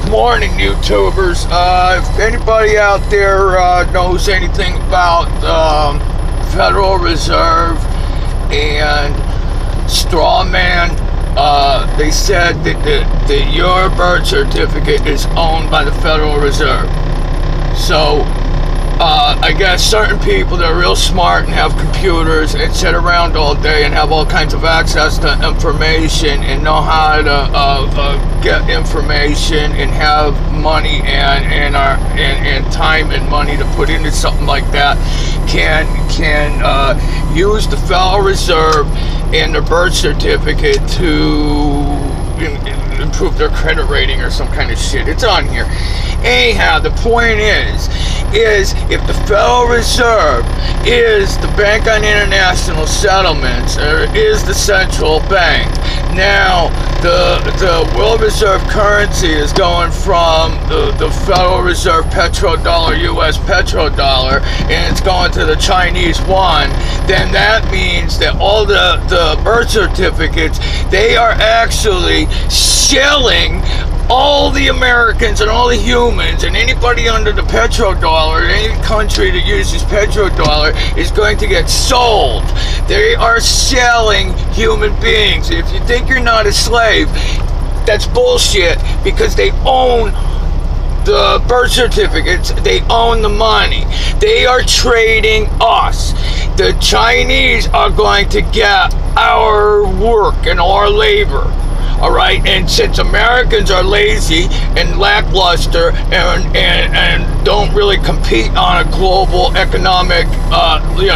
Morning, YouTubers. If anybody out there knows anything about Federal Reserve and straw man, they said that your birth certificate is owned by the Federal Reserve. So I guess certain people that are real smart and have computers and sit around all day and have all kinds of access to information and know how to get information and have money and time and money to put into something like that can use the Federal Reserve and their birth certificate to improve their credit rating or some kind of shit. It's on here. Anyhow, the point is if the Federal Reserve is the Bank on International Settlements, or is the central bank, now the world reserve currency is going from the Federal Reserve petrodollar, US petrodollar, and it's going to the Chinese yuan, then that means that all the birth certificates, they are actually selling all the Americans and all the humans and anybody under the petrodollar, any country that uses petrodollar is going to get sold. They are selling human beings. If you think you're not a slave, that's bullshit, because they own the birth certificates, they own the money. They are trading us. The Chinese are going to get our work and our labor. All right, and since Americans are lazy and lackluster and don't really compete on a global economic, they're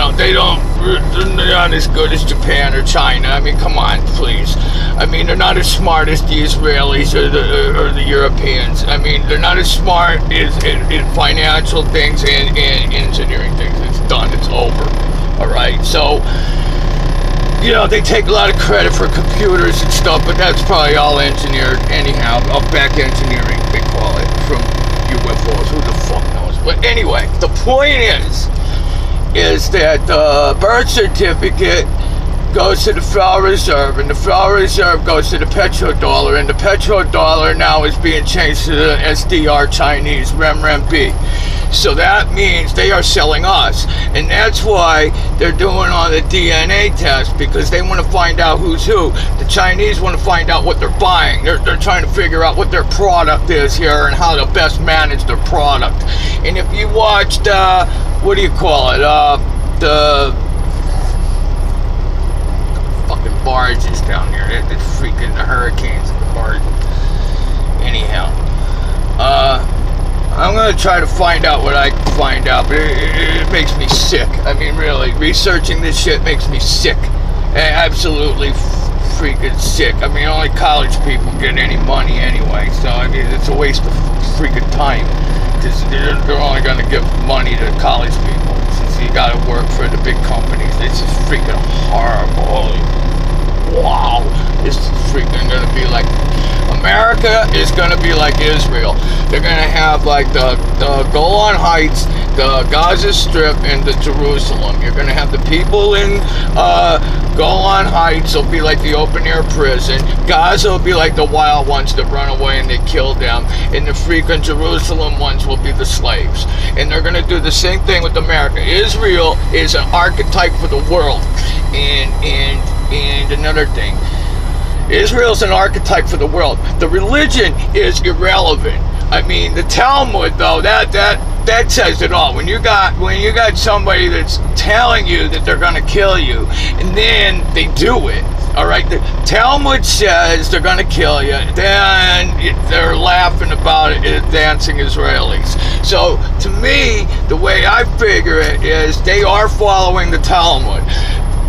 not as good as Japan or China. I mean, come on, please. I mean, they're not as smart as the Israelis or the Europeans. I mean, they're not as smart as in financial things and engineering things. It's done. It's over. All right, so. They take a lot of credit for computers and stuff, but that's probably all engineered anyhow. Back engineering, they call it, from UFOs. Who the fuck knows? But anyway, the point is that the birth certificate goes to the Federal Reserve, and the Federal Reserve goes to the petrodollar, and the petrodollar now is being changed to the SDR Chinese renminbi. So that means they are selling us, and that's why they're doing all the DNA tests, because they want to find out who's who. The Chinese want to find out what they're buying. They're trying to figure out what their product is here and how to best manage their product. And if you watched, what do you call it, the fucking barges down there, the freaking hurricanes and the barges. Anyhow, I'm going to try to find out what I can find out, but it makes me sick. I mean, really, researching this shit makes me sick. Absolutely freaking sick. I mean, only college people get any money anyway, so I mean, it's a waste of freaking time. Because they're only going to give money to college people, since you got to work for the big companies. It's just freaking horrible. Wow, this is freaking going to be like, America is going to be like Israel. They're going to have like the Golan Heights, the Gaza Strip, and the Jerusalem. You're going to have the people in Golan Heights will be like the open air prison. Gaza will be like the wild ones that run away and they kill them. And the freaking Jerusalem ones will be the slaves. And they're going to do the same thing with America. Israel is an archetype for the world. And another thing, Israel's an archetype for the world. The religion is irrelevant. I mean, the Talmud, though, that says it all. When you got somebody that's telling you that they're going to kill you, and then they do it. All right, the Talmud says they're going to kill you. Then they're laughing about it, dancing Israelis. So to me, the way I figure it is they are following the Talmud.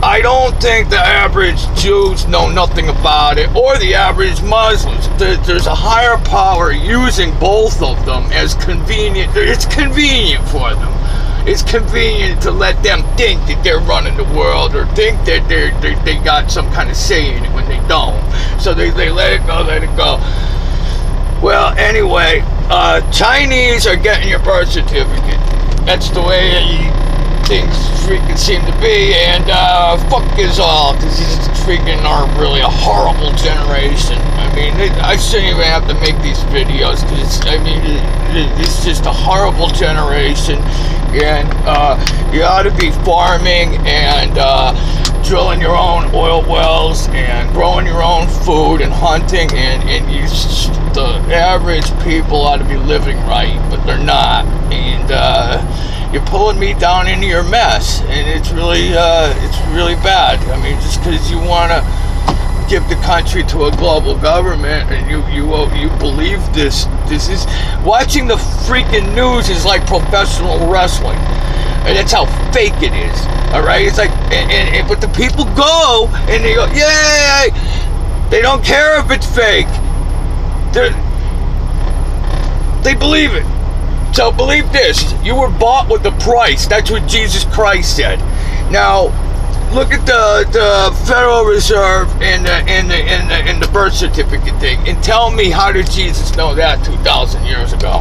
I don't think the average Jews know nothing about it, or the average Muslims. There's a higher power using both of them as convenient. It's convenient for them. It's convenient to let them think that they're running the world, or think that they got some kind of say in it when they don't. So they let it go. Well, anyway, Chinese are getting your birth certificate. That's the way things freaking seem to be, and fuck is all, because these freaking are really a horrible generation. I mean, I shouldn't even have to make these videos, because it's just a horrible generation, and you ought to be farming and drilling your own oil wells and growing your own food and hunting, and the average people ought to be living right, but they're not, and you're pulling me down into your mess, and it's really bad. I mean, just because you want to give the country to a global government, and you believe this is, watching the freaking news is like professional wrestling, and that's how fake it is. All right, it's like, but the people go and they go, yay! They don't care if it's fake. They believe it. So believe this: you were bought with a price. That's what Jesus Christ said. Now, look at the Federal Reserve and the birth certificate thing, and tell me, how did Jesus know that 2,000 years ago?